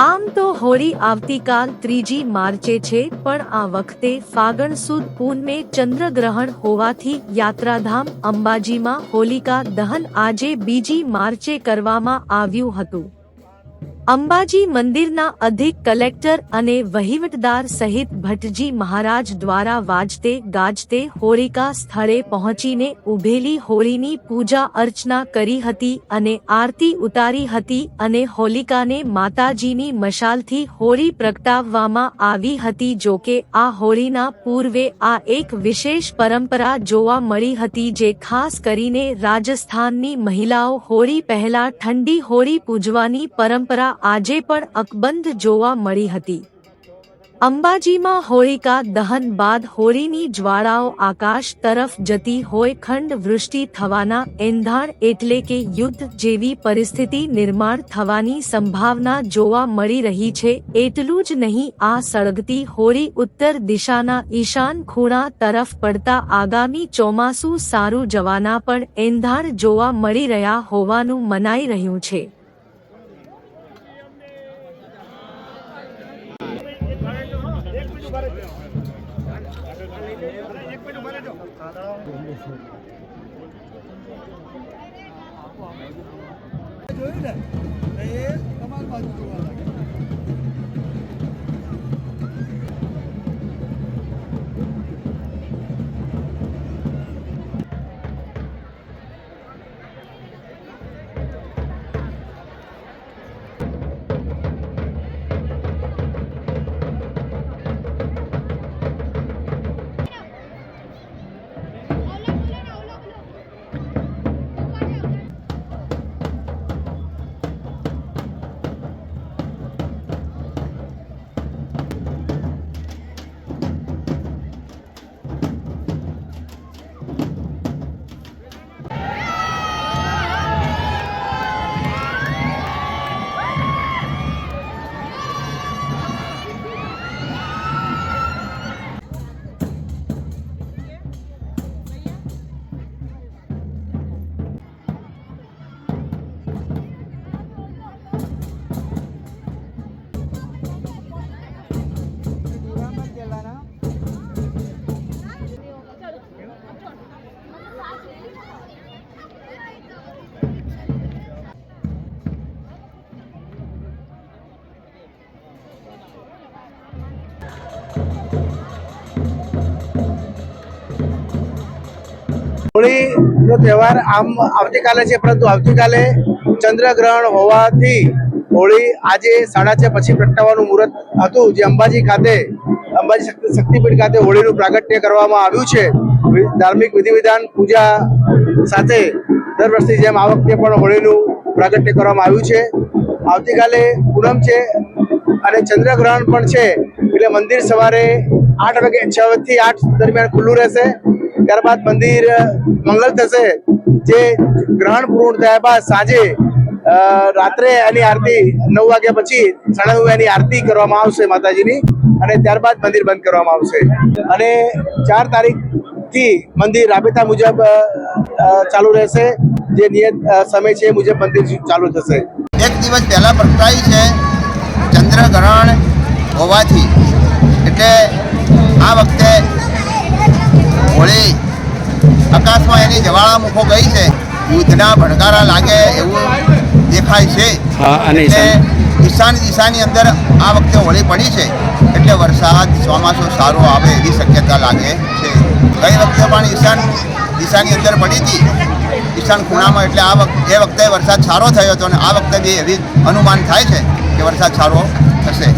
આમ તો હોળી આવતીકાલ 3જી માર્ચે છે, પણ આ વખતે ફાગણ સુદ પૂનમે ચંદ્રગ્રહણ હોવાથી યાત્રાધામ અંબાજીમાં હોલિકા દહન આજે 2જી માર્ચે કરવામાં આવ્યું હતું। અંબાજી મંદિરના અધિક કલેક્ટર અને વહીવટદાર સહિત ભટ્ટજી મહારાજ દ્વારા વાજતે ગાજતે હોલિકા સ્થળે પહોંચીને ઉભેલી હોળીની પૂજા અર્ચના કરી હતી અને આરતી ઉતારી હતી અને હોલિકાને માતાજીની મશાલથી હોળી પ્રગટાવવામાં આવી હતી। જોકે આ હોળીના પૂર્વે આ એક વિશેષ પરંપરા જોવા મળી હતી, જે ખાસ કરીને રાજસ્થાનની મહિલાઓ હોળી પહેલા ઠંડી હોળી પૂજવાની પરંપરા આજે પણ અકબંધ જોવા મળી હતી। અંબાજીમાં હોળિકા દહન બાદ હોળીની જ્વાળાઓ આકાશ તરફ જતી હોય ખંડ વૃષ્ટિ થવાના એંધાણ એટલે કે યુદ્ધ જેવી પરિસ્થિતિ નિર્માણ થવાની સંભાવના જોવા મળી રહી છે। એટલું જ નહીં, આ સળગતી હોળી ઉત્તર દિશાના ઈશાન ખૂણા તરફ પડતા આગામી ચોમાસું સારું જવાના પણ એંધાણ જોવા મળી રહ્યા હોવાનું મનાઈ રહ્યું છે। હોળીનો તહેવાર આમ આવતીકાલે છે, પરંતુ આવતીકાલે ચંદ્રગ્રહણ હોવાથી હોળી આજે 6:30 પછી પ્રગટાવવાનું મુહૂર્ત હતું, જે અંબાજી શક્તિપીઠ ખાતે હોળીનું પ્રાગટ્ય કરવામાં આવ્યું છે। ધાર્મિક વિધિ વિધાન પૂજા સાથે દર વર્ષની જેમ આ વખતે પણ હોળીનું પ્રાગટ્ય કરવામાં આવ્યું છે। આવતીકાલે પૂનમ છે અને ચંદ્રગ્રહણ પણ છે, એટલે મંદિર સવારે 8 વાગે 6 થી 8 દરમિયાન ખુલ્લું રહેશે। ત્યારબાદ મંદિર મંગલ થશે, જે ગ્રહણ પૂર્ણ થયા બાદ સાંજે રાત્રે એની આરતી 9 વાગ્યા પછી 9:30 એની આરતી કરવામાં આવશે માતાજીની, અને ત્યારબાદ મંદિર બંધ કરવામાં આવશે અને 4 તારીખથી મંદિર રાબેતા મુજબ ચાલુ રહેશે, જે નિયત સમય છે એ મુજબ મંદિર ચાલુ થશે। એક દિવસ પહેલા પ્રગટાઈ છે ચંદ્રગ્રહણ હોવાથી, એટલે આ વખતે હોળી આકાશમાં એની જ્વાળામુખો ગઈ છે, યુદ્ધના ભડકારા લાગે એવું દેખાય છે। એટલે ઈશાન દિશાની અંદર આ વખતે હોળી પડી છે, એટલે વરસાદ ચોમાસું સારું આવે એવી શક્યતા લાગે છે। ગઈ વખતે પણ ઈશાન દિશાની અંદર પડી હતી, ઈશાન ખૂણામાં, એટલે એ વખતે વરસાદ સારો થયો હતો અને આ વખતે બી એવી અનુમાન થાય છે કે વરસાદ સારો થશે।